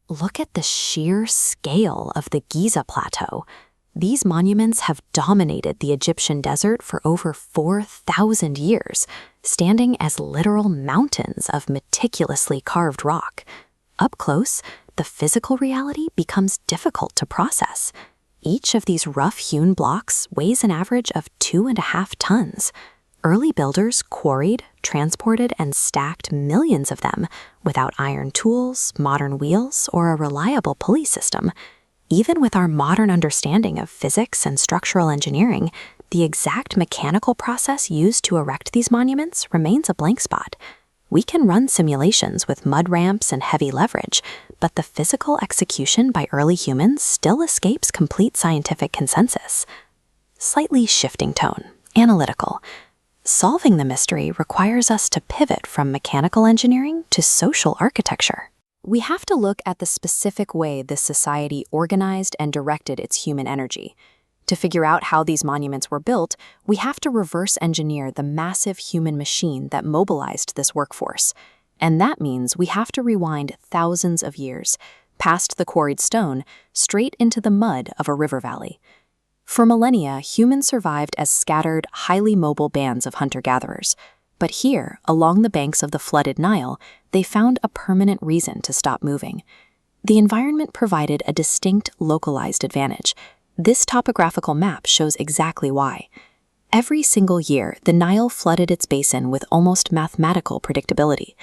Look at the sheer scale of the Giza Plateau. These monuments have dominated the Egyptian desert for over 4,000 years, standing as literal mountains of meticulously carved rock. Up close, the physical reality becomes difficult to process. Each of these rough-hewn blocks weighs an average of 2.5 tons. Early builders quarried, transported, and stacked millions of them without iron tools, modern wheels, or a reliable pulley system. Even with our modern understanding of physics and structural engineering, the exact mechanical process used to erect these monuments remains a blank spot. We can run simulations with mud ramps and heavy leverage, but the physical execution by early humans still escapes complete scientific consensus. Slightly shifting tone, analytical. Solving the mystery requires us to pivot from mechanical engineering to social architecture. We have to look at the specific way this society organized and directed its human energy. To figure out how these monuments were built, we have to reverse engineer the massive human machine that mobilized this workforce. And that means we have to rewind thousands of years, past the quarried stone, straight into the mud of a river valley. For millennia, humans survived as scattered, highly mobile bands of hunter-gatherers. But here, along the banks of the flooded Nile, they found a permanent reason to stop moving. The environment provided a distinct, localized advantage. This topographical map shows exactly why. Every single year, the Nile flooded its basin with almost mathematical predictability.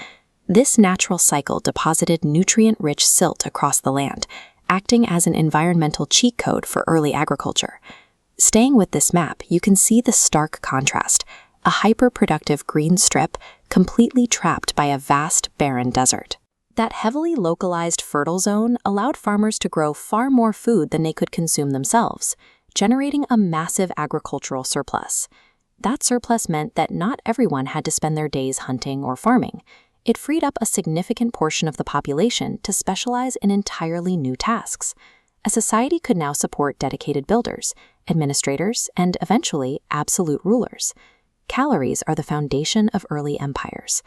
This natural cycle deposited nutrient-rich silt across the land, acting as an environmental cheat code for early agriculture. Staying with this map, you can see the stark contrast. A hyper-productive green strip completely trapped by a vast, barren desert. That heavily localized fertile zone allowed farmers to grow far more food than they could consume themselves, generating a massive agricultural surplus. That surplus meant that not everyone had to spend their days hunting or farming. It freed up a significant portion of the population to specialize in entirely new tasks. A society could now support dedicated builders, administrators, and eventually absolute rulers. Calories are the foundation of early empires.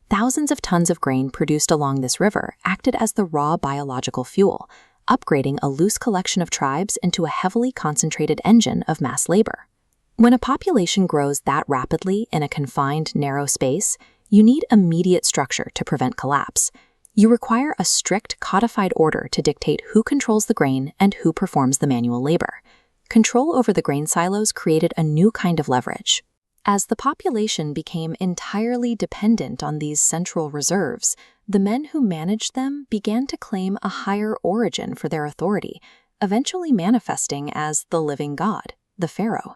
Thousands of tons of grain produced along this river acted as the raw biological fuel, upgrading a loose collection of tribes into a heavily concentrated engine of mass labor. When a population grows that rapidly in a confined, narrow space, you need immediate structure to prevent collapse. You require a strict, codified order to dictate who controls the grain and who performs the manual labor. Control over the grain silos created a new kind of leverage. As the population became entirely dependent on these central reserves, the men who managed them began to claim a higher origin for their authority, eventually manifesting as the living god, the pharaoh.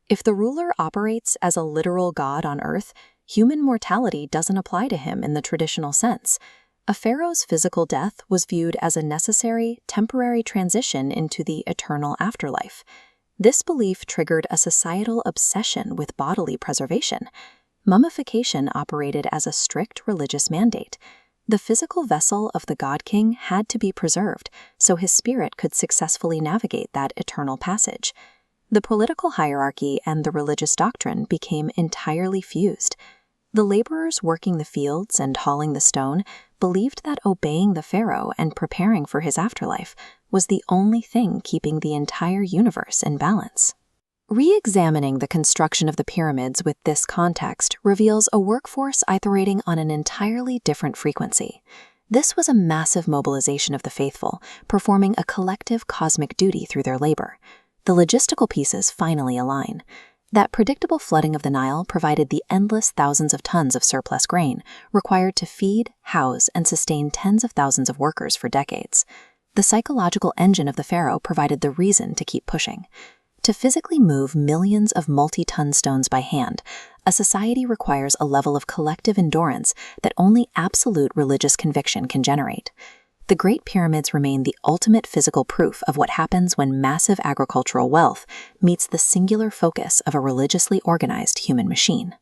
If the ruler operates as a literal god on earth, human mortality doesn't apply to him in the traditional sense. A pharaoh's physical death was viewed as a necessary, temporary transition into the eternal afterlife. This belief triggered a societal obsession with bodily preservation. Mummification operated as a strict religious mandate. The physical vessel of the god-king had to be preserved so his spirit could successfully navigate that eternal passage. The political hierarchy and the religious doctrine became entirely fused. The laborers working the fields and hauling the stone believed that obeying the pharaoh and preparing for his afterlife was the only thing keeping the entire universe in balance. Re-examining the construction of the pyramids with this context reveals a workforce iterating on an entirely different frequency. This was a massive mobilization of the faithful, performing a collective cosmic duty through their labor. The logistical pieces finally align. That predictable flooding of the Nile provided the endless thousands of tons of surplus grain required to feed, house, and sustain tens of thousands of workers for decades. The psychological engine of the pharaoh provided the reason to keep pushing. To physically move millions of multi-ton stones by hand, a society requires a level of collective endurance that only absolute religious conviction can generate. The Great Pyramids remain the ultimate physical proof of what happens when massive agricultural wealth meets the singular focus of a religiously organized human machine.